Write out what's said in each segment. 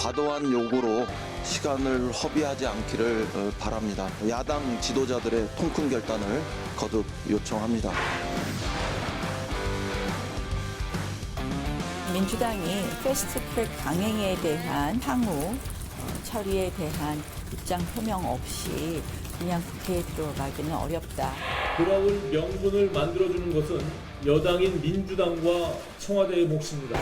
과도한 요구로 시간을 허비하지 않기를 바랍니다. 야당 지도자들의 통큰 결단을 거듭 요청합니다. 민주당이 패스트트랙 강행에 대한 향후 처리에 대한 입장 표명 없이 그냥 국회에 들어가기는 어렵다. 돌아올 명분을 만들어주는 것은 여당인 민주당과 청와대의 몫입니다.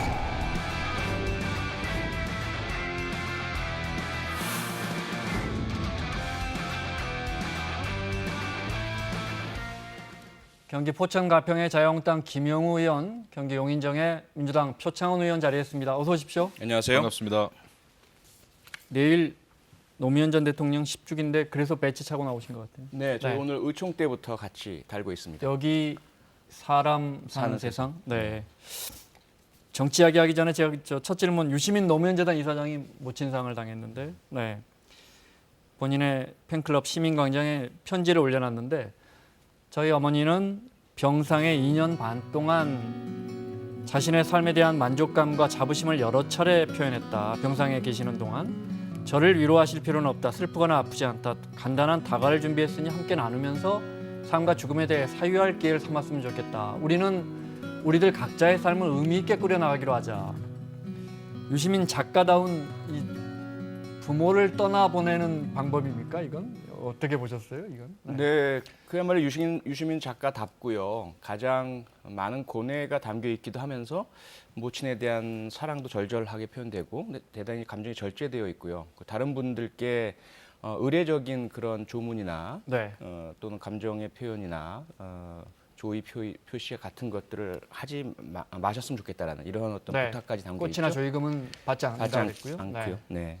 경기 포천 가평의 자유한국당 김영우 의원, 경기 용인정의 민주당 표창원 의원 자리했습니다. 어서 오십시오. 안녕하세요. 반갑습니다. 내일 노무현 전 대통령 10주기인데 그래서 배치 차고 나오신 것 같아요. 네, 저희 네. 오늘 의총 때부터 같이 달고 있습니다. 여기 사람 사는 사는 세상. 네. 정치 이야기하기 전에 제가 첫 질문 유시민 노무현재단 이사장이 모친상을 당했는데, 네. 본인의 팬클럽 시민광장에 편지를 올려놨는데 저희 어머니는 병상에 2년 반 동안 자신의 삶에 대한 만족감과 자부심을 여러 차례 표현했다. 병상에 계시는 동안. 저를 위로하실 필요는 없다. 슬프거나 아프지 않다. 간단한 다가를 준비했으니 함께 나누면서 삶과 죽음에 대해 사유할 기회를 삼았으면 좋겠다. 우리들 각자의 삶을 의미 있게 꾸려나가기로 하자. 유시민 작가다운 이 부모를 떠나보내는 방법입니까? 이건 어떻게 보셨어요? 이건? 네, 그야말로 유시민 작가답고요. 가장 많은 고뇌가 담겨 있기도 하면서 모친에 대한 사랑도 절절하게 표현되고 대단히 감정이 절제되어 있고요. 다른 분들께 의례적인 그런 조문이나 네. 또는 감정의 표현이나 조의 표시 같은 것들을 하지 마셨으면 좋겠다라는 이런 어떤 네. 부탁까지 담겨 있죠. 꽃이나 조의금은 받지 않는다 그랬고요. 않고요. 네.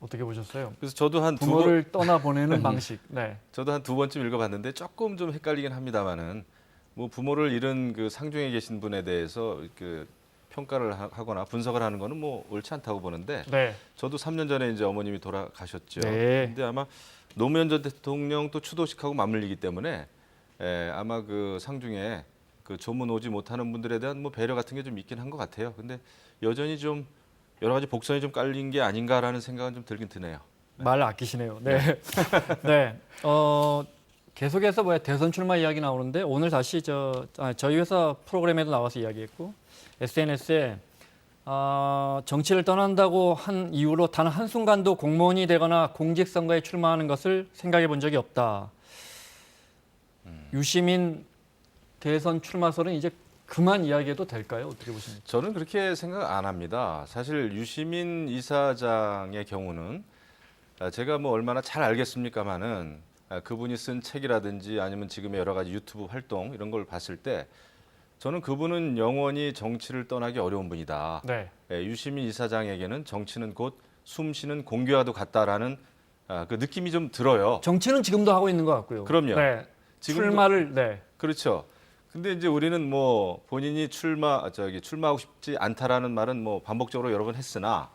어떻게 보셨어요? 그래서 저도 한 부모를 떠나보내는 방식. 네. 저도 한 두 번쯤 읽어봤는데 조금 좀 헷갈리긴 합니다만은 뭐 부모를 잃은 그 상중에 계신 분에 대해서 그 평가를 하거나 분석을 하는 거는 뭐 옳지 않다고 보는데 네. 저도 3년 전에 이제 어머님이 돌아가셨죠. 네. 근데 아마 노무현 전 대통령 또 추도식하고 맞물리기 때문에 아마 그 상중에 그 조문 오지 못하는 분들에 대한 뭐 배려 같은 게 좀 있긴 한 것 같아요. 근데 여전히 좀 여러 가지 복선이 좀 깔린 게 아닌가라는 생각은 좀 들긴 드네요. 말 아끼시네요. 네. 네. 계속해서 대선 출마 이야기 나오는데 오늘 다시 저희 회사 프로그램에도 나와서 이야기했고 SNS에 정치를 떠난다고 한 이유로 단 한순간도 공무원이 되거나 공직선거에 출마하는 것을 생각해 본 적이 없다. 유시민 대선 출마설은 이제 그만 이야기해도 될까요? 어떻게 보십니까? 저는 그렇게 생각 안 합니다. 사실 유시민 이사장의 경우는 제가 뭐 얼마나 잘 알겠습니까마는 그분이 쓴 책이라든지 아니면 지금의 여러 가지 유튜브 활동 이런 걸 봤을 때 저는 그분은 영원히 정치를 떠나기 어려운 분이다. 네. 유시민 이사장에게는 정치는 곧 숨쉬는 공기와도 같다라는 그 느낌이 좀 들어요. 정치는 지금도 하고 있는 것 같고요. 그럼요. 네. 지금도- 출마를 네. 그렇죠. 근데 이제 우리는 뭐 본인이 출마하고 싶지 않다라는 말은 뭐 반복적으로 여러 번 했으나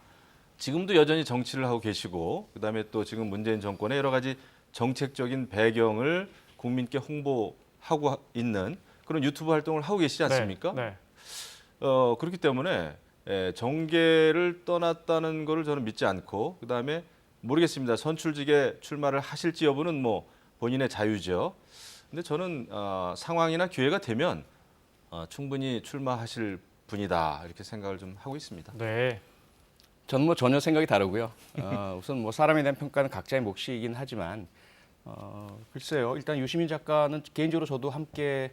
지금도 여전히 정치를 하고 계시고 그다음에 또 지금 문재인 정권의 여러 가지 정책적인 배경을 국민께 홍보하고 있는 그런 유튜브 활동을 하고 계시지 않습니까? 네. 그렇기 때문에 정계를 떠났다는 거를 저는 믿지 않고 그다음에 모르겠습니다. 선출직에 출마를 하실지 여부는 뭐 본인의 자유죠. 근데 저는 상황이나 기회가 되면 충분히 출마하실 분이다 이렇게 생각을 좀 하고 있습니다. 네. 저는 뭐 전혀 생각이 다르고요. 우선 뭐 사람에 대한 평가는 각자의 몫이긴 하지만 글쎄요. 일단 유시민 작가는 개인적으로 저도 함께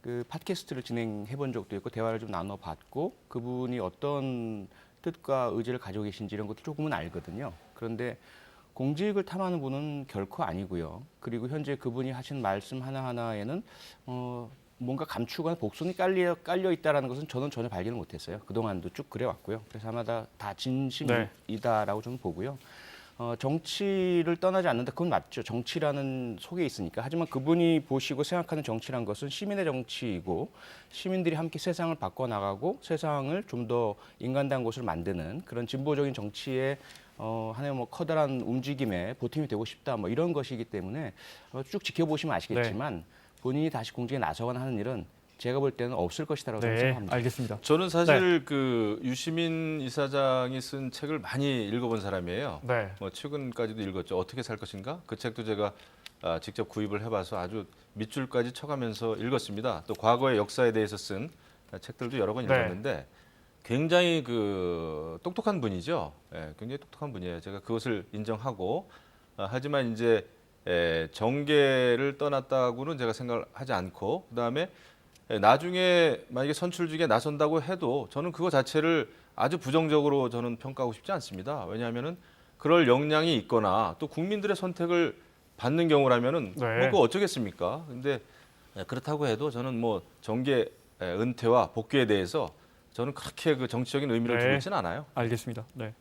그 팟캐스트를 진행해 본 적도 있고 대화를 좀 나눠봤고 그분이 어떤 뜻과 의지를 가지고 계신지 이런 것도 조금은 알거든요. 그런데 공직을 탐하는 분은 결코 아니고요. 그리고 현재 그분이 하신 말씀 하나하나에는 뭔가 감추거나 복선이 깔려 있다는 것은 저는 전혀 발견을 못했어요. 그동안도 쭉 그래왔고요. 그래서 아마 다 진심이다라고 저는 보고요. 정치를 떠나지 않는다. 그건 맞죠. 정치라는 속에 있으니까. 하지만 그분이 보시고 생각하는 정치란 것은 시민의 정치이고 시민들이 함께 세상을 바꿔나가고 세상을 좀 더 인간다운 곳을 만드는 그런 진보적인 정치의 하나의 뭐 커다란 움직임에 보탬이 되고 싶다. 뭐 이런 것이기 때문에 쭉 지켜보시면 아시겠지만 본인이 다시 공직에 나서거나 하는 일은 제가 볼 때는 없을 것이다라고 네, 생각합니다. 알겠습니다. 저는 사실 그 유시민 이사장이 쓴 책을 많이 읽어본 사람이에요. 네. 뭐 최근까지도 읽었죠. 어떻게 살 것인가? 그 책도 제가 직접 구입을 해봐서 아주 밑줄까지 쳐가면서 읽었습니다. 또 과거의 역사에 대해서 쓴 책들도 여러 번 네. 읽었는데 굉장히 그 똑똑한 분이죠. 예, 굉장히 똑똑한 분이에요. 제가 그것을 인정하고 하지만 이제 정계를 떠났다고는 제가 생각을 하지 않고 그다음에 나중에 만약에 선출직에 나선다고 해도 저는 그거 자체를 아주 부정적으로 저는 평가하고 싶지 않습니다. 왜냐하면은 그럴 역량이 있거나 또 국민들의 선택을 받는 경우라면은 네. 뭐 그거 어쩌겠습니까? 근데 그렇다고 해도 저는 뭐 정계 은퇴와 복귀에 대해서 저는 그렇게 그 정치적인 의미를 네. 두고 있지는 않아요. 알겠습니다. 네.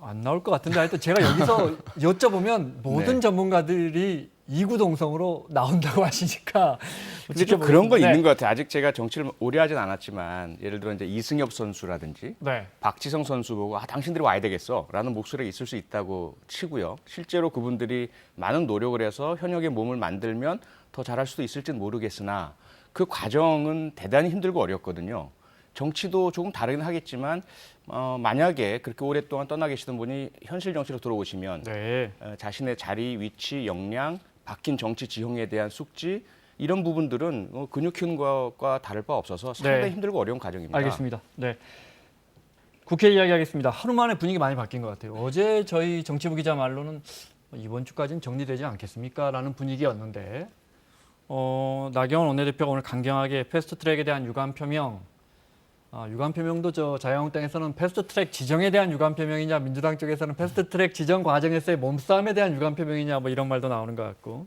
안 나올 것 같은데 하여튼 제가 여기서 여쭤보면 모든 네. 전문가들이 이구동성으로 나온다고 하시니까 근데 좀 그런 건 네. 있는 것 같아요. 아직 제가 정치를 오래 하진 않았지만 예를 들어 이제 이승엽 선수라든지 네. 박지성 선수 보고 당신들이 와야 되겠어라는 목소리가 있을 수 있다고 치고요. 실제로 그분들이 많은 노력을 해서 현역의 몸을 만들면 더 잘할 수도 있을지는 모르겠으나 그 과정은 대단히 힘들고 어렵거든요. 정치도 조금 다르긴 하겠지만 만약에 그렇게 오랫동안 떠나 계시던 분이 현실 정치로 들어오시면 네. 자신의 자리, 위치, 역량, 바뀐 정치 지형에 대한 숙지 이런 부분들은 근육 키우는 것과 다를 바 없어서 상당히 네. 힘들고 어려운 과정입니다. 알겠습니다. 네. 국회 이야기하겠습니다. 하루 만에 분위기 많이 바뀐 것 같아요. 어제 저희 정치부 기자 말로는 이번 주까지는 정리되지 않겠습니까? 라는 분위기였는데 나경원 원내대표가 오늘 강경하게 패스트트랙에 대한 유감 표명 유감 표명도 저 자유한국당에서는 패스트트랙 지정에 대한 유감 표명이냐 민주당 쪽에서는 패스트트랙 지정 과정에서의 몸싸움에 대한 유감 표명이냐 뭐 이런 말도 나오는 것 같고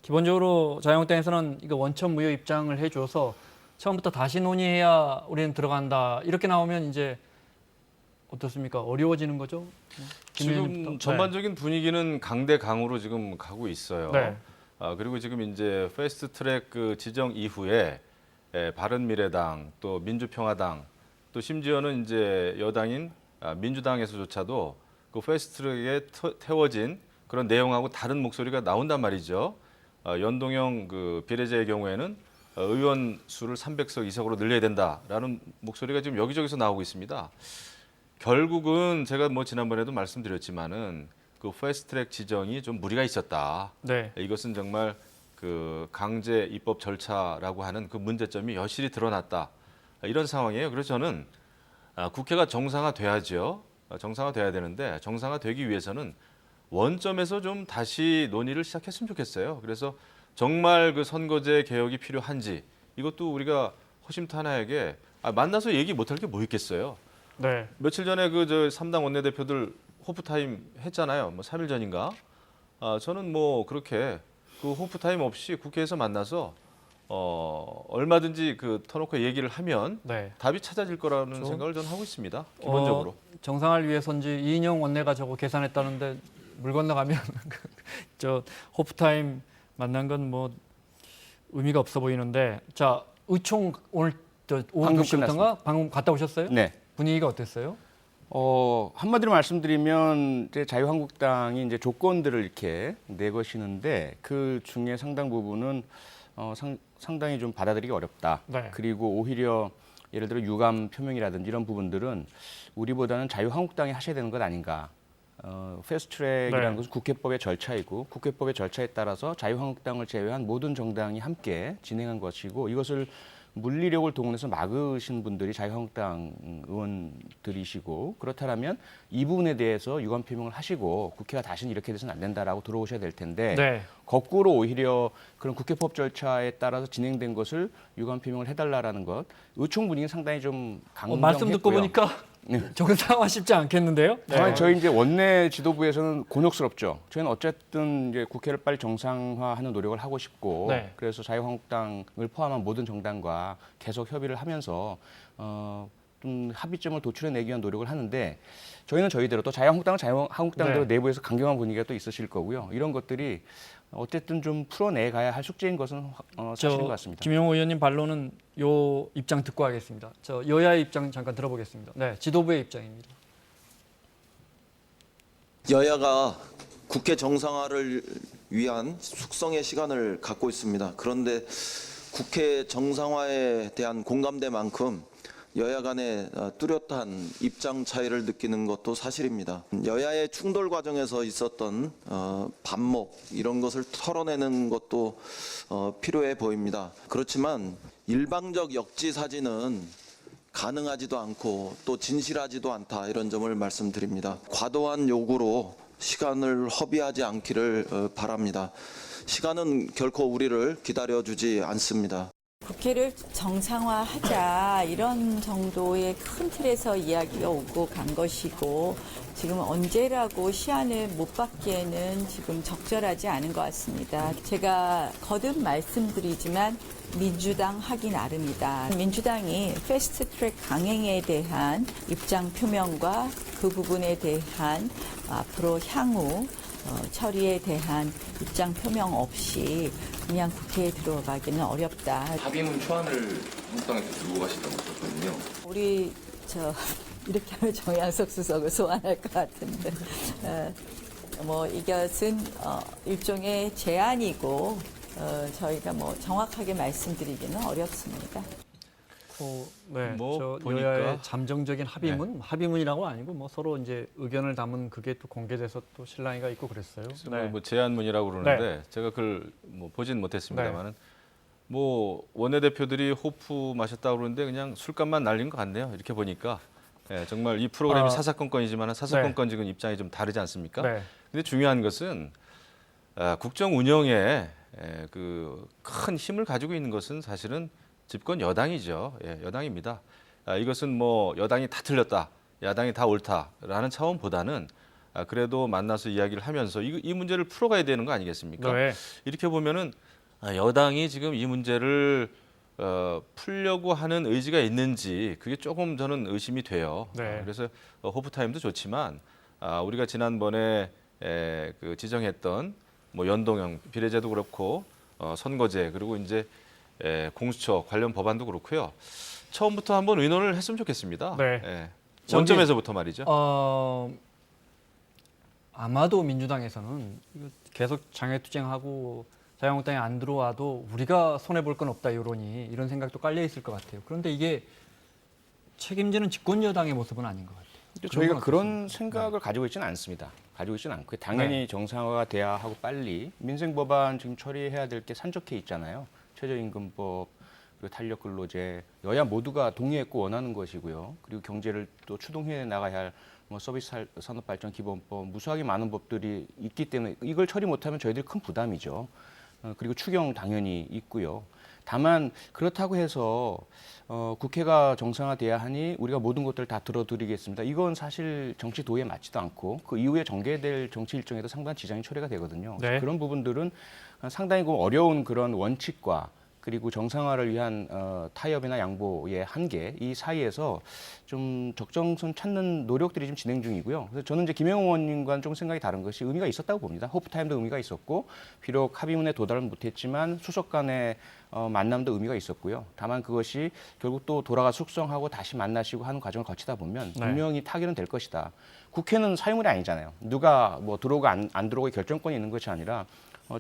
기본적으로 자유한국당에서는 이거 원천 무효 입장을 해줘서 처음부터 다시 논의해야 우리는 들어간다 이렇게 나오면 이제 어떻습니까? 어려워지는 거죠? 김 지금 의원님부터. 전반적인 분위기는 강대강으로 지금 가고 있어요. 네. 그리고 지금 이제 패스트트랙 그 지정 이후에 바른미래당 또 민주평화당 또 심지어는 이제 여당인 민주당에서조차도 그 패스트트랙에 태워진 그런 내용하고 다른 목소리가 나온단 말이죠. 연동형 그 비례제의 경우에는 의원 수를 300석 이상으로 늘려야 된다라는 목소리가 지금 여기저기서 나오고 있습니다. 결국은 제가 뭐 지난번에도 말씀드렸지만은 그 패스트트랙 지정이 좀 무리가 있었다. 네. 이것은 정말 그 강제 입법 절차라고 하는 그 문제점이 여실히 드러났다. 이런 상황이에요. 그래서 저는 국회가 정상화돼야죠. 정상화돼야 되는데 정상화되기 위해서는 원점에서 좀 다시 논의를 시작했으면 좋겠어요. 그래서 정말 그 선거제 개혁이 필요한지 이것도 우리가 허심탄회하게 만나서 얘기 못할 게 뭐 있겠어요. 네. 며칠 전에 그 저 3당 원내대표들 호프타임 했잖아요. 뭐 3일 전인가. 저는 뭐 그렇게 그 호프타임 없이 국회에서 만나서 얼마든지 그 터놓고 얘기를 하면 네. 답이 찾아질 거라는 생각을 저는 하고 있습니다. 기본적으로. 정상화를 위해서인지 이인영 원내가 저거 계산했다는데 물 건너가면 저 호프타임 만난 건 뭐 의미가 없어 보이는데 자 의총 오늘 오후 방금 2시부터인가 방금 갔다 오셨어요? 네. 분위기가 어땠어요? 한마디로 말씀드리면 이제 자유한국당이 이제 조건들을 이렇게 내것이는데 그 중에 상당 부분은 상당히 좀 받아들이기 어렵다. 네. 그리고 오히려 예를 들어 유감 표명이라든지 이런 부분들은 우리보다는 자유한국당이 하셔야 되는 것 아닌가. 패스트트랙이라는 네. 것은 국회법의 절차이고 국회법의 절차에 따라서 자유한국당을 제외한 모든 정당이 함께 진행한 것이고 이것을 물리력을 동원해서 막으신 분들이 자유한국당 의원들이시고 그렇다면 이 부분에 대해서 유감 표명을 하시고 국회가 다시는 이렇게 돼서는 안 된다라고 들어오셔야 될 텐데 네. 거꾸로 오히려 그런 국회법 절차에 따라서 진행된 것을 유감 표명을 해달라라는 것 의총 분위기는 상당히 좀 강경했고요. 말씀 듣고 보니까 정상화 쉽지 않겠는데요? 다만 저희 이제 원내 지도부에서는 곤욕스럽죠. 저희는 어쨌든 이제 국회를 빨리 정상화하는 노력을 하고 싶고 네. 그래서 자유한국당을 포함한 모든 정당과 계속 협의를 하면서 좀 합의점을 도출해내기 위한 노력을 하는데 저희는 저희대로 또 자유한국당은 자유한국당대로 네. 내부에서 강경한 분위기가 또 있으실 거고요. 이런 것들이 어쨌든 좀 풀어내가야 할 숙제인 것은 사실인 것 같습니다. 김용호 의원님 반론은 요 입장 듣고 하겠습니다. 저 여야의 입장 잠깐 들어보겠습니다. 네, 지도부의 입장입니다. 여야가 국회 정상화를 위한 숙성의 시간을 갖고 있습니다. 그런데 국회 정상화에 대한 공감대만큼 여야 간의 뚜렷한 입장 차이를 느끼는 것도 사실입니다. 여야의 충돌 과정에서 있었던 반목 이런 것을 털어내는 것도 필요해 보입니다. 그렇지만 일방적 역지사지는 가능하지도 않고 또 진실하지도 않다 이런 점을 말씀드립니다. 과도한 요구로 시간을 허비하지 않기를 바랍니다. 시간은 결코 우리를 기다려주지 않습니다. 국회를 정상화하자 이런 정도의 큰 틀에서 이야기가 오고 간 것이고 지금 언제라고 시한을 못 받기에는 지금 적절하지 않은 것 같습니다. 제가 거듭 말씀드리지만 민주당 하기 나름이다. 민주당이 패스트트랙 강행에 대한 입장 표명과 그 부분에 대한 앞으로 향후 처리에 대한 입장 표명 없이 그냥 국회에 들어가기는 어렵다. 합의문 초안을 한국당에서 들고 가신다고 들었거든요. 우리 이렇게 하면 정양석 수석을 소환할 것 같은데 뭐 이것은 일종의 제안이고 저희가 뭐 정확하게 말씀드리기는 어렵습니다. 네, 뭐 저 보니까 여야의 잠정적인 합의문, 합의문이라고 아니고 뭐 서로 이제 의견을 담은 그게 또 공개돼서 또 실랑이가 있고 그랬어요. 뭐 제안문이라고 그러는데 제가 그걸 뭐 보진 못했습니다만은 뭐 원내대표들이 호프 마셨다고 그러는데 그냥 술값만 날린 것 같네요. 이렇게 보니까 정말 이 프로그램이 사사건건이지만 사사건건 지금 입장이 좀 다르지 않습니까? 네. 근데 중요한 것은 국정 운영에 그 큰 힘을 가지고 있는 것은 사실은 집권 여당이죠. 여당입니다. 이것은 뭐 여당이 다 틀렸다, 야당이 다 옳다라는 차원보다는 그래도 만나서 이야기를 하면서 이 문제를 풀어가야 되는 거 아니겠습니까? 네. 이렇게 보면은 여당이 지금 이 문제를 풀려고 하는 의지가 있는지 그게 조금 저는 의심이 돼요. 네. 그래서 호프타임도 좋지만 우리가 지난번에 그 지정했던 뭐 연동형 비례제도 그렇고 선거제 그리고 이제 공수처 관련 법안도 그렇고요. 처음부터 한번 의논을 했으면 좋겠습니다. 네. 원점에서부터 말이죠. 아마도 민주당에서는 이거 계속 장외투쟁하고 자유한국당이 안 들어와도 우리가 손해볼 건 없다 이런 생각도 깔려 있을 것 같아요. 그런데 이게 책임지는 집권 여당의 모습은 아닌 것 같아요. 저희가 그런 생각을 가지고 있지는 않습니다. 가지고 있지는 않고 당연히 정상화가 돼야 하고 빨리 민생 법안 지금 처리해야 될 게 산적해 있잖아요. 최저임금법 그리고 탄력근로제 여야 모두가 동의했고 원하는 것이고요. 그리고 경제를 또 추동해 나가야 할 뭐 서비스 산업발전 기본법 무수하게 많은 법들이 있기 때문에 이걸 처리 못하면 저희들이 큰 부담이죠. 그리고 추경 당연히 있고요. 다만 그렇다고 해서 국회가 정상화돼야 하니 우리가 모든 것들을 다 들어드리겠습니다. 이건 사실 정치 도에 맞지도 않고 그 이후에 전개될 정치 일정에도 상당한 지장이 초래가 되거든요. 네. 그런 부분들은 상당히 어려운 그런 원칙과 그리고 정상화를 위한 타협이나 양보의 한계 이 사이에서 좀 적정선 찾는 노력들이 좀 진행 중이고요. 그래서 저는 이제 김영호 의원님과는 좀 생각이 다른 것이 의미가 있었다고 봅니다. 호프타임도 의미가 있었고 비록 합의문에 도달은 못했지만 수석 간의 만남도 의미가 있었고요. 다만 그것이 결국 또 돌아가 숙성하고 다시 만나시고 하는 과정을 거치다 보면 분명히 타결은 될 것이다. 국회는 사유물이 아니잖아요. 누가 뭐 들어오고 안 들어오고 결정권이 있는 것이 아니라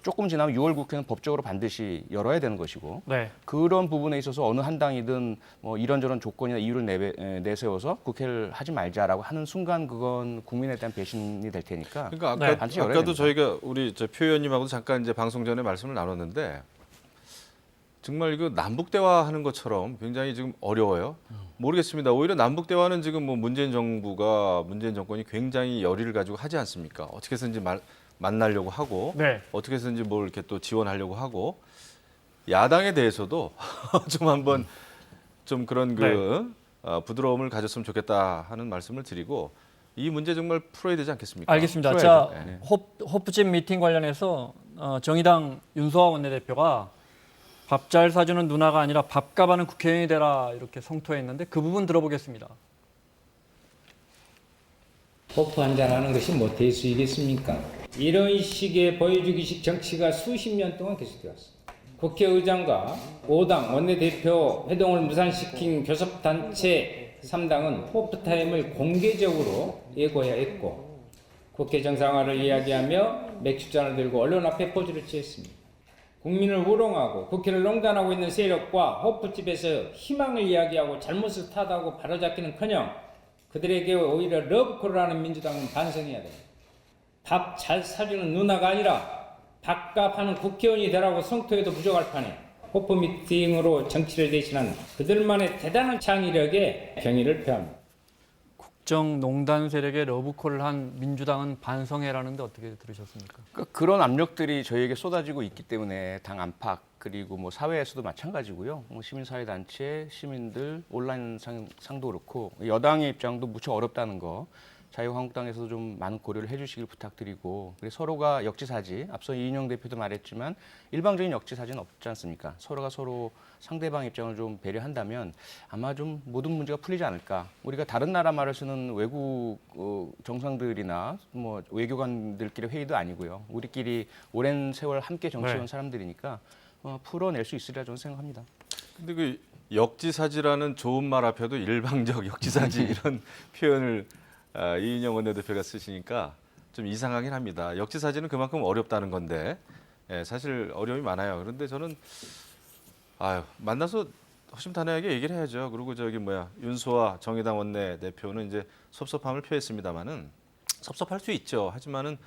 조금 지나면 6월 국회는 법적으로 반드시 열어야 되는 것이고 그런 부분에 있어서 어느 한 당이든 뭐 이런저런 조건이나 이유를 내세워서 국회를 하지 말자라고 하는 순간 그건 국민에 대한 배신이 될 테니까 그러니까 반드시 열어야 아까도 됩니다. 저희가 우리 표 의원님하고도 잠깐 이제 방송 전에 말씀을 나눴는데 정말 이거 남북 대화하는 것처럼 굉장히 지금 어려워요. 모르겠습니다. 오히려 남북 대화는 지금 뭐 문재인 정권이 굉장히 열의를 가지고 하지 않습니까? 어떻게 해서든지 만나려고 하고 어떻게 해서든지 뭘 이렇게 또 지원하려고 하고 야당에 대해서도 좀 한번 좀 그런 부드러움을 가졌으면 좋겠다 하는 말씀을 드리고 이 문제 정말 풀어야 되지 않겠습니까? 알겠습니다. 자, 호프집 미팅 관련해서 정의당 윤소아 원내대표가 밥 잘 사주는 누나가 아니라 밥값 하는 국회의원이 되라 이렇게 성토했는데 그 부분 들어보겠습니다. 호프 한잔하는 것이 모태의 수이겠습니까? 이런 식의 보여주기식 정치가 수십 년 동안 계속되었습니다. 국회의장과 5당 원내대표 회동을 무산시킨 교섭단체 3당은 호프타임을 공개적으로 예고해야 했고 국회 정상화를 이야기하며 맥주잔을 들고 언론 앞에 포즈를 취했습니다. 국민을 우롱하고 국회를 농단하고 있는 세력과 호프집에서 희망을 이야기하고 잘못을 탓하고 바로잡기는커녕 그들에게 오히려 러브콜을 하는 민주당은 반성해야 됩니다. 밥 잘 사주는 누나가 아니라 밥값하는 국회의원이 되라고 성토해도 부족할 판에 호프 미팅으로 정치를 대신한 그들만의 대단한 창의력에 경의를 표합니다. 국정농단 세력의 러브콜을 한 민주당은 반성해라는데 어떻게 들으셨습니까? 그런 압력들이 저희에게 쏟아지고 있기 때문에 당 안팎 그리고 뭐 사회에서도 마찬가지고요. 뭐 시민사회단체, 시민들, 온라인 상도 그렇고 여당의 입장도 무척 어렵다는 거 자유한국당에서도 좀 많은 고려를 해주시길 부탁드리고 서로가 역지사지 앞서 이인영 대표도 말했지만 일방적인 역지사지는 없지 않습니까? 서로가 서로 상대방 입장을 좀 배려한다면 아마 좀 모든 문제가 풀리지 않을까. 우리가 다른 나라 말을 쓰는 외국 정상들이나 뭐 외교관들끼리 회의도 아니고요. 우리끼리 오랜 세월 함께 정치해온 사람들이니까 풀어낼 수 있으리라 저는 생각합니다. 근데 그 역지사지라는 좋은 말 앞에도 일방적 역지사지 이런 표현을 이인영 원내대표가 쓰시니까 좀 이상하긴 합니다. 역지사지는 그만큼 어렵다는 건데 사실 어려움이 많아요. 그런데 저는 만나서 허심탄회하게 얘기를 해야죠. 그리고 윤소아 정의당 원내대표는 이제 섭섭함을 표했습니다만은 섭섭할 수 있죠. 하지만은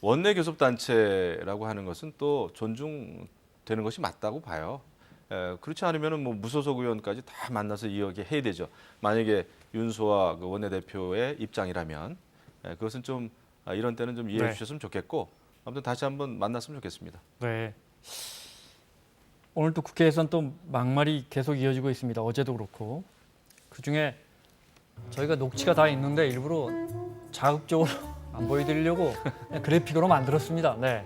원내 교섭단체라고 하는 것은 또 존중되는 것이 맞다고 봐요. 그렇지 않으면은 뭐 무소속 의원까지 다 만나서 이야기해야 되죠. 만약에 윤소아 그 원내대표의 입장이라면 그것은 좀 이런 때는 좀 이해해 주셨으면 좋겠고 아무튼 다시 한번 만났으면 좋겠습니다. 네. 오늘 또 국회에서는 또 막말이 계속 이어지고 있습니다. 어제도 그렇고 그중에 저희가 녹취가 다 있는데 일부러 자극적으로 안 보여드리려고 그냥 그래픽으로 만들었습니다. 네.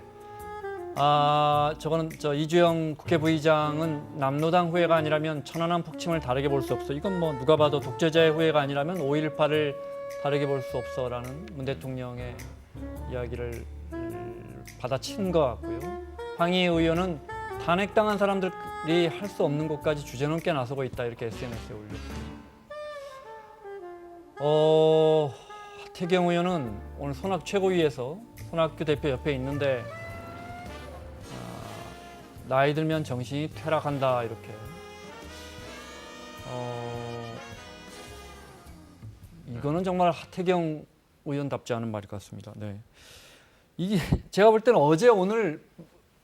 저거는 이주영 국회 부의장은 남로당 후회가 아니라면 천안함 폭침을 다르게 볼 수 없어. 이건 뭐 누가 봐도 독재자의 후회가 아니라면 5.18을 다르게 볼 수 없어라는 문 대통령의 이야기를 받아친 것 같고요. 황희 의원은 탄핵당한 사람들이 할 수 없는 것까지 주제넘게 나서고 있다 이렇게 SNS에 올렸습니다. 하태경 의원은 오늘 손학 최고위에서 손학규 대표 옆에 있는데 나이 들면 정신이 퇴락한다 이렇게. 이거는 정말 하태경 의원답지 않은 말일 것 같습니다. 네. 이게 제가 볼 때는 어제 오늘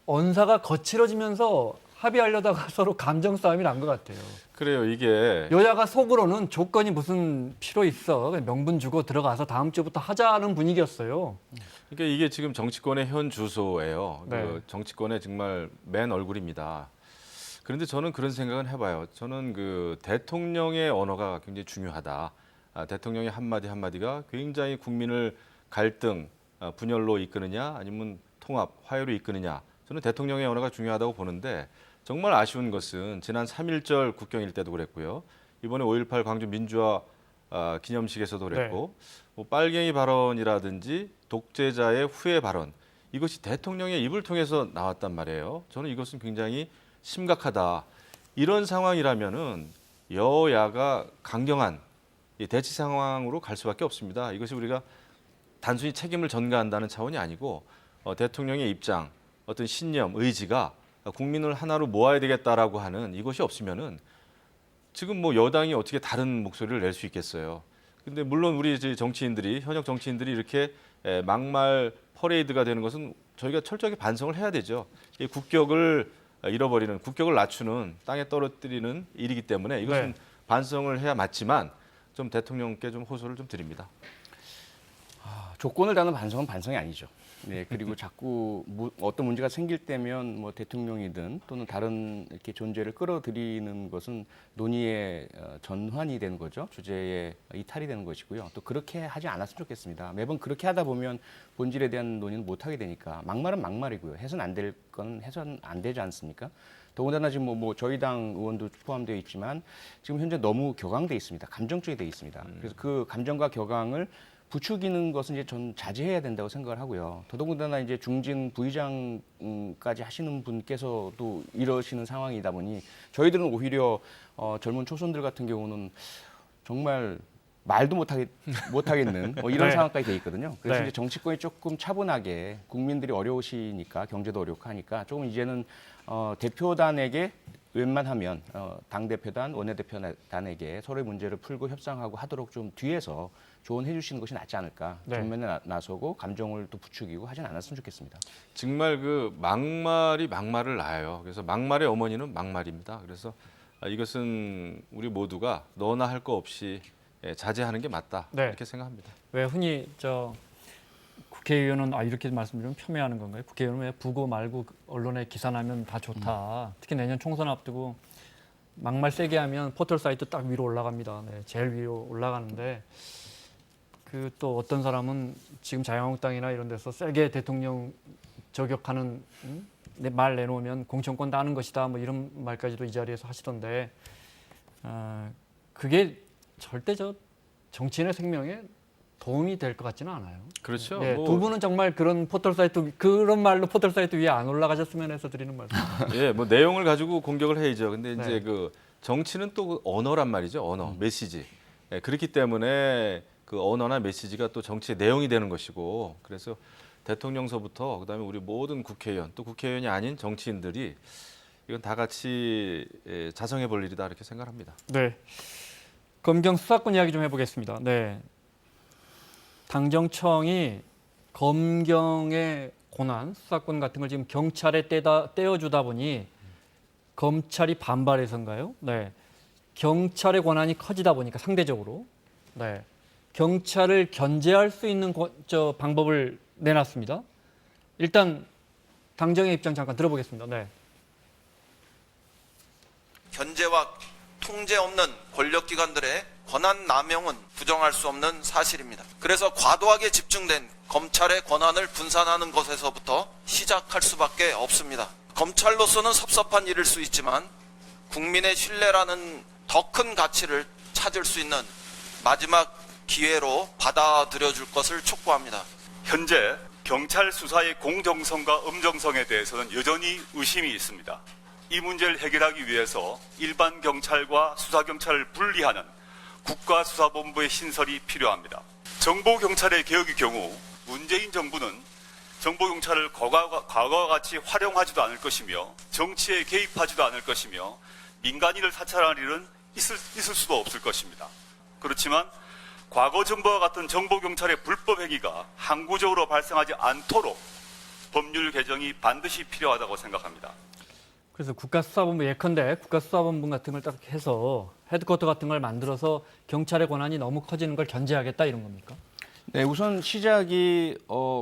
언사가 거칠어지면서 합의하려다가 서로 감정 싸움이 난 것 같아요. 그래요. 이게 여야가 속으로는 조건이 무슨 필요 있어. 그냥 명분 주고 들어가서 다음 주부터 하자는 분위기였어요. 그러니까 이게 지금 정치권의 현 주소예요. 네. 그 정치권의 정말 맨 얼굴입니다. 그런데 저는 그런 생각은 해봐요. 저는 그 대통령의 언어가 굉장히 중요하다. 대통령의 한마디 한마디가 굉장히 국민을 갈등, 분열로 이끄느냐 아니면 통합, 화해로 이끄느냐. 저는 대통령의 언어가 중요하다고 보는데 정말 아쉬운 것은 지난 3.1절 국경일 때도 그랬고요. 이번에 5.18 광주 민주화 기념식에서도 그랬고 뭐 빨갱이 발언이라든지 독재자의 후회 발언 이것이 대통령의 입을 통해서 나왔단 말이에요. 저는 이것은 굉장히 심각하다. 이런 상황이라면은 여야가 강경한 대치 상황으로 갈 수밖에 없습니다. 이것이 우리가 단순히 책임을 전가한다는 차원이 아니고 대통령의 입장, 어떤 신념, 의지가 국민을 하나로 모아야 되겠다라고 하는 이것이 없으면은 지금 뭐 여당이 어떻게 다른 목소리를 낼 수 있겠어요. 근데 물론 우리 정치인들이 현역 정치인들이 이렇게 막말 퍼레이드가 되는 것은 저희가 철저하게 반성을 해야 되죠. 이 국격을 잃어버리는 국격을 낮추는 땅에 떨어뜨리는 일이기 때문에 이것은 반성을 해야 맞지만 좀 대통령께 좀 호소를 좀 드립니다. 조건을 다는 반성은 반성이 아니죠. 네, 그리고 자꾸 어떤 문제가 생길 때면 뭐 대통령이든 또는 다른 이렇게 존재를 끌어들이는 것은 논의의 전환이 되는 거죠. 주제의 이탈이 되는 것이고요. 또 그렇게 하지 않았으면 좋겠습니다. 매번 그렇게 하다 보면 본질에 대한 논의는 못 하게 되니까 막말은 막말이고요. 해서는 안 될 건 해서는 안 되지 않습니까? 더군다나 지금 뭐 저희 당 의원도 포함되어 있지만 지금 현재 너무 격앙돼 있습니다. 감정적이 돼 있습니다. 그래서 그 감정과 격앙을 부추기는 것은 이제 전 자제해야 된다고 생각을 하고요. 더더군다나 이제 중진 부의장까지 하시는 분께서도 이러시는 상황이다 보니 저희들은 오히려 젊은 초선들 같은 경우는 정말 말도 못하겠는 뭐 이런 네. 상황까지 돼 있거든요. 그래서 네. 이제 정치권이 조금 차분하게 국민들이 어려우시니까 경제도 어렵고 하니까 조금 이제는 대표단에게 웬만하면 당대표단, 원내대표단에게 서로의 문제를 풀고 협상하고 하도록 좀 뒤에서 조언해 주시는 것이 낫지 않을까. 네. 전면에 나서고 감정을 또 부추기고 하진 않았으면 좋겠습니다. 정말 그 막말이 막말을 낳아요. 그래서 막말의 어머니는 막말입니다. 그래서 이것은 우리 모두가 너나 할 거 없이 자제하는 게 맞다. 네. 이렇게 생각합니다. 왜 흔히 국회의원은 이렇게 말씀드리면 폄훼하는 건가요? 국회의원은 왜 부고 말고 언론에 기사 나면 다 좋다. 특히 내년 총선 앞두고 막말 세게 하면 포털 사이트 딱 위로 올라갑니다. 네, 제일 위로 올라가는데 그 또 어떤 사람은 지금 자유한국당이나 이런 데서 세게 대통령 저격하는 말 내놓으면 공천권 다 하는 것이다. 뭐 이런 말까지도 이 자리에서 하시던데 그게 절대 정치인의 생명에 도움이 될 것 같지는 않아요. 그렇죠. 네, 두 분은 정말 그런 포털 사이트 그런 말로 포털 사이트 위에 안 올라가셨으면 해서 드리는 말씀. 예, 뭐 내용을 가지고 공격을 해야죠. 근데 이제 네. 그 정치는 또 그 언어란 말이죠. 언어, 메시지. 예, 그렇기 때문에 그 언어나 메시지가 또 정치의 내용이 되는 것이고, 그래서 대통령서부터 그다음에 우리 모든 국회의원, 또 국회의원이 아닌 정치인들이 이건 다 같이 자성해 볼 일이다 이렇게 생각합니다. 네. 검경 수사권 이야기 좀 해보겠습니다. 네. 당정청이 검경의 권한, 수사권 같은 걸 지금 경찰에 떼어주다 보니 검찰이 반발해서인가요? 네. 경찰의 권한이 커지다 보니까 상대적으로 네. 경찰을 견제할 수 있는 방법을 내놨습니다. 일단 당정의 입장 잠깐 들어보겠습니다. 네. 견제와 통제 없는 권력기관들의 권한 남용은 부정할 수 없는 사실입니다. 그래서 과도하게 집중된 검찰의 권한을 분산하는 것에서부터 시작할 수밖에 없습니다. 검찰로서는 섭섭한 일일 수 있지만 국민의 신뢰라는 더 큰 가치를 찾을 수 있는 마지막 기회로 받아들여줄 것을 촉구합니다. 현재 경찰 수사의 공정성과 엄정성에 대해서는 여전히 의심이 있습니다. 이 문제를 해결하기 위해서 일반 경찰과 수사경찰을 분리하는 국가수사본부의 신설이 필요합니다. 정보경찰의 개혁의 경우 문재인 정부는 정보경찰을 과거와 같이 활용하지도 않을 것이며 정치에 개입하지도 않을 것이며 민간인을 사찰할 일은 있을 수도 없을 것입니다. 그렇지만 과거 정부와 같은 정보경찰의 불법 행위가 항구적으로 발생하지 않도록 법률 개정이 반드시 필요하다고 생각합니다. 그래서 국가수사본부 예컨대 국가수사본부 같은 걸 딱 해서 헤드쿼터 같은 걸 만들어서 경찰의 권한이 너무 커지는 걸 견제하겠다 이런 겁니까? 네, 우선 시작이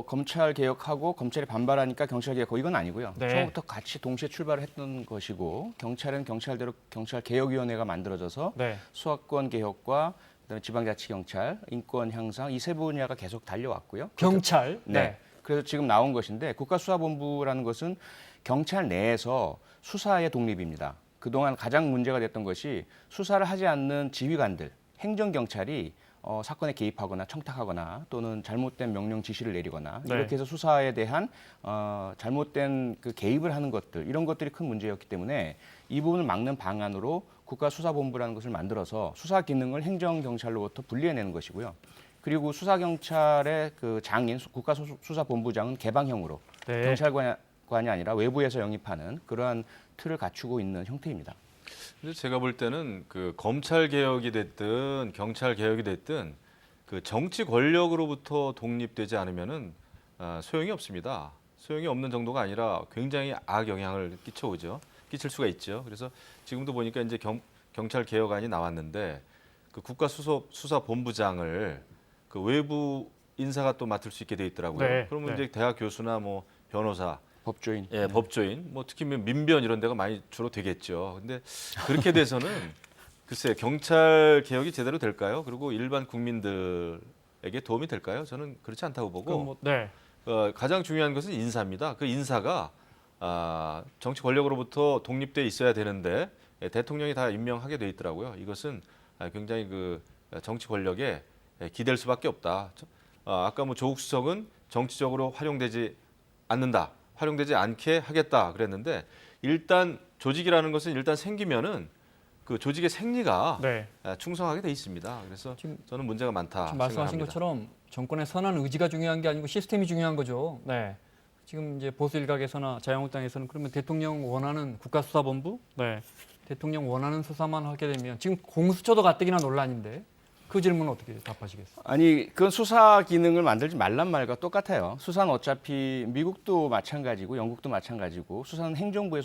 검찰 개혁하고 검찰이 반발하니까 경찰 개혁하고 이건 아니고요. 네. 처음부터 같이 동시에 출발을 했던 것이고 경찰은 경찰대로 경찰개혁위원회가 만들어져서 네. 수사권 개혁과 그다음에 지방자치경찰, 인권 향상 이 세 분야가 계속 달려왔고요. 경찰. 네. 그래서 지금 나온 것인데 국가수사본부라는 것은 경찰 내에서 수사의 독립입니다. 그동안 가장 문제가 됐던 것이 수사를 하지 않는 지휘관들, 행정경찰이 사건에 개입하거나 청탁하거나 또는 잘못된 명령 지시를 내리거나 네. 이렇게 해서 수사에 대한 잘못된 그 개입을 하는 것들 이런 것들이 큰 문제였기 때문에 이 부분을 막는 방안으로 국가수사본부라는 것을 만들어서 수사 기능을 행정경찰로부터 분리해내는 것이고요. 그리고 수사경찰의 그 장인 국가수사본부장은 개방형으로 네. 경찰관이 아니라 외부에서 영입하는 그러한 틀을 갖추고 있는 형태입니다. 근데 제가 볼 때는 그 검찰 개혁이 됐든 경찰 개혁이 됐든 그 정치 권력으로부터 독립되지 않으면은 소용이 없습니다. 소용이 없는 정도가 아니라 굉장히 악영향을 끼칠 수가 있죠. 그래서 지금도 보니까 이제 경찰 개혁안이 나왔는데 그 국가수사본부장을 그 외부 인사가 또 맡을 수 있게 돼 있더라고요. 네. 그러면 네. 이제 대학 교수나 뭐 변호사 법조인. 예, 법조인, 뭐 특히 민변 이런 데가 많이 주로 되겠죠. 근데 그렇게 돼서는 글쎄 경찰 개혁이 제대로 될까요? 그리고 일반 국민들에게 도움이 될까요? 저는 그렇지 않다고 보고 네. 가장 중요한 것은 인사입니다. 그 인사가 정치 권력으로부터 독립돼 있어야 되는데 대통령이 다 임명하게 돼 있더라고요. 이것은 굉장히 그 정치 권력에 기댈 수밖에 없다. 아까 뭐 조국 수석은 정치적으로 활용되지 않게 하겠다 그랬는데 일단 조직이라는 것은 일단 생기면은 그 조직의 생리가 네. 충성하게 돼 있습니다. 그래서 지금 저는 문제가 많다 지금 말씀하신 생각합니다. 것처럼 정권의 선한 의지가 중요한 게 아니고 시스템이 중요한 거죠. 네. 지금 이제 보수 일각에서나 자유한국당에서는 그러면 대통령 원하는 국가수사본부, 네. 대통령 원하는 수사만 하게 되면 지금 공수처도 가뜩이나 논란인데 그 질문은 어떻게 답하시겠어요? 아니 그건 수사 기능을 만들지 말란 말과 똑같아요. 수사는 어차피 미국도 마찬가지고 영국도 마찬가지고 수사는 행정부에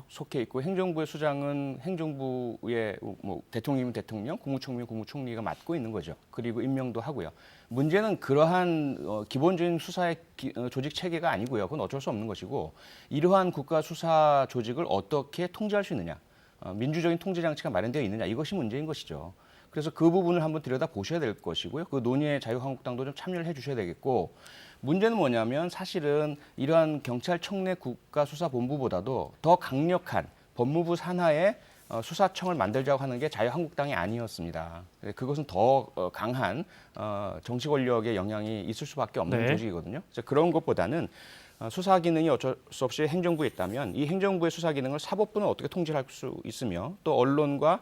속해 있고 행정부의 수장은 행정부의 뭐 대통령이면 대통령, 국무총리면 국무총리가 맡고 있는 거죠. 그리고 임명도 하고요. 문제는 그러한 기본적인 수사의 조직 체계가 아니고요. 그건 어쩔 수 없는 것이고 이러한 국가 수사 조직을 어떻게 통제할 수 있느냐, 민주적인 통제 장치가 마련되어 있느냐 이것이 문제인 것이죠. 그래서 그 부분을 한번 들여다 보셔야 될 것이고요. 그 논의에 자유한국당도 좀 참여를 해주셔야 되겠고 문제는 뭐냐면 사실은 이러한 경찰청내 국가수사본부보다도 더 강력한 법무부 산하의 수사청을 만들자고 하는 게 자유한국당이 아니었습니다. 그것은 더 강한 정치 권력의 영향이 있을 수밖에 없는 네. 조직이거든요. 그래서 그런 것보다는 수사 기능이 어쩔 수 없이 행정부에 있다면 이 행정부의 수사 기능을 사법부는 어떻게 통제할 수 있으며 또 언론과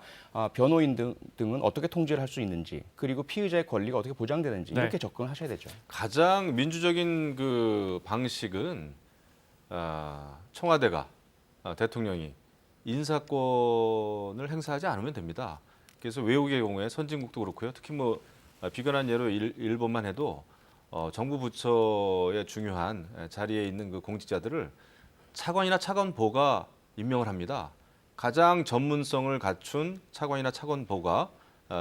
변호인 등은 어떻게 통제를 할 수 있는지 그리고 피의자의 권리가 어떻게 보장되는지 네. 이렇게 접근하셔야 되죠. 가장 민주적인 그 방식은 청와대가 대통령이 인사권을 행사하지 않으면 됩니다. 그래서 외국의 경우에 선진국도 그렇고요. 특히 뭐 비근한 예로 일본만 해도 정부 부처의 중요한 자리에 있는 그 공직자들을 차관이나 차관보가 임명을 합니다. 가장 전문성을 갖춘 차관이나 차관보가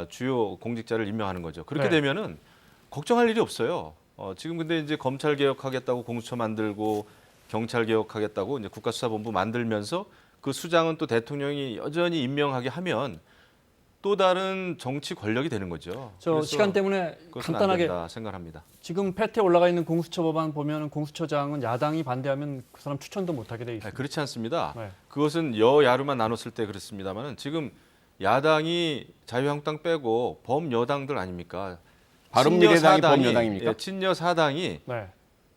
주요 공직자를 임명하는 거죠. 그렇게 네. 되면은 걱정할 일이 없어요. 지금 근데 이제 검찰 개혁하겠다고 공수처 만들고 경찰 개혁하겠다고 이제 국가수사본부 만들면서 그 수장은 또 대통령이 여전히 임명하게 하면 또 다른 정치 권력이 되는 거죠. 저 그래서 시간 때문에 그것은 안 간단하게 된다 생각합니다. 지금 패트에 올라가 있는 공수처 법안 보면 공수처장은 야당이 반대하면 그 사람 추천도 못하게 돼 있습니다. 그렇지 않습니다. 네. 그것은 여야로만 나눴을 때 그렇습니다만은 지금 야당이 자유한국당 빼고 범여당들 아닙니까? 바른미래당이 친여 사당이- 범여당입니까? 예, 친여 사당이 네.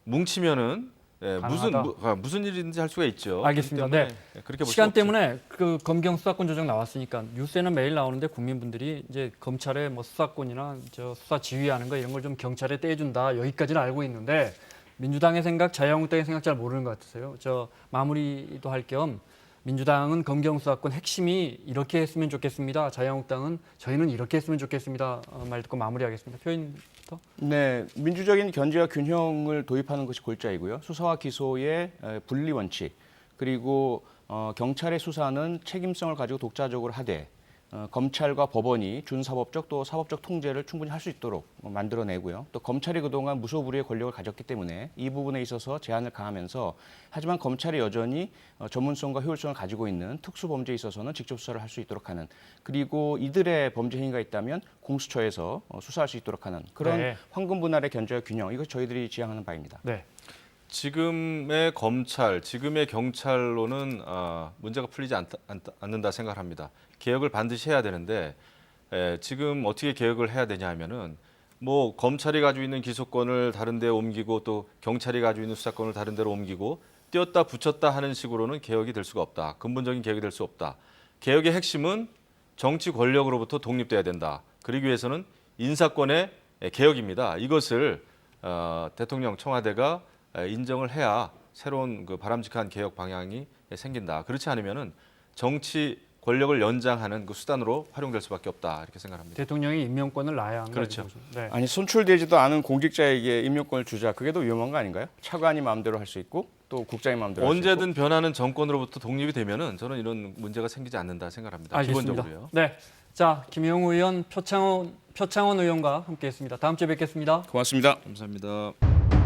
뭉치면은 가능하다. 무슨 일이든지 할 수가 있죠. 알겠습니다. 그렇기 때문에 그렇게 볼 시간 수 없죠. 때문에 그 검경 수사권 조정 나왔으니까 뉴스에는 매일 나오는데 국민분들이 이제 검찰의 뭐 수사권이나 저 수사 지휘하는 거 이런 걸 좀 경찰에 떼준다 여기까지는 알고 있는데 민주당의 생각, 자유한국당의 생각 잘 모르는 것 같으세요. 저 마무리도 할 겸 민주당은 검경 수사권 핵심이 이렇게 했으면 좋겠습니다. 자유한국당은 저희는 이렇게 했으면 좋겠습니다. 말 듣고 마무리하겠습니다. 표현부터. 네, 민주적인 견제와 균형을 도입하는 것이 골자이고요. 수사와 기소의 분리 원칙 그리고 경찰의 수사는 책임성을 가지고 독자적으로 하되 검찰과 법원이 준사법적 또 사법적 통제를 충분히 할 수 있도록 만들어내고요. 또 검찰이 그동안 무소불위의 권력을 가졌기 때문에 이 부분에 있어서 제한을 가하면서 하지만 검찰이 여전히 전문성과 효율성을 가지고 있는 특수범죄에 있어서는 직접 수사를 할 수 있도록 하는 그리고 이들의 범죄 행위가 있다면 공수처에서 수사할 수 있도록 하는 그런 네. 황금 분할의 견제와 균형 이것 저희들이 지향하는 바입니다. 네. 지금의 검찰, 지금의 경찰로는 문제가 풀리지 않는다 생각합니다. 개혁을 반드시 해야 되는데 지금 어떻게 개혁을 해야 되냐 하면은 뭐 검찰이 가지고 있는 기소권을 다른 데 옮기고 또 경찰이 가지고 있는 수사권을 다른 데로 옮기고 띄었다 붙였다 하는 식으로는 개혁이 될 수가 없다. 근본적인 개혁이 될 수 없다. 개혁의 핵심은 정치 권력으로부터 독립돼야 된다. 그러기 위해서는 인사권의 개혁입니다. 이것을 대통령 청와대가 인정을 해야 새로운 그 바람직한 개혁 방향이 생긴다. 그렇지 않으면은 정치 권력을 연장하는 그 수단으로 활용될 수밖에 없다 이렇게 생각합니다. 대통령이 임명권을 놔야 한다. 그렇죠. 이거죠. 네. 아니 선출되지도 않은 공직자에게 임명권을 주자 그게 더 위험한 거 아닌가요? 차관이 마음대로 할 수 있고 또 국장이 마음대로 할 수 있고. 언제든 변하는 정권으로부터 독립이 되면은 저는 이런 문제가 생기지 않는다 생각합니다. 알겠습니다. 기본적으로요. 네. 자, 김영우 의원, 표창원 의원과 함께했습니다. 다음 주에 뵙겠습니다. 고맙습니다. 감사합니다.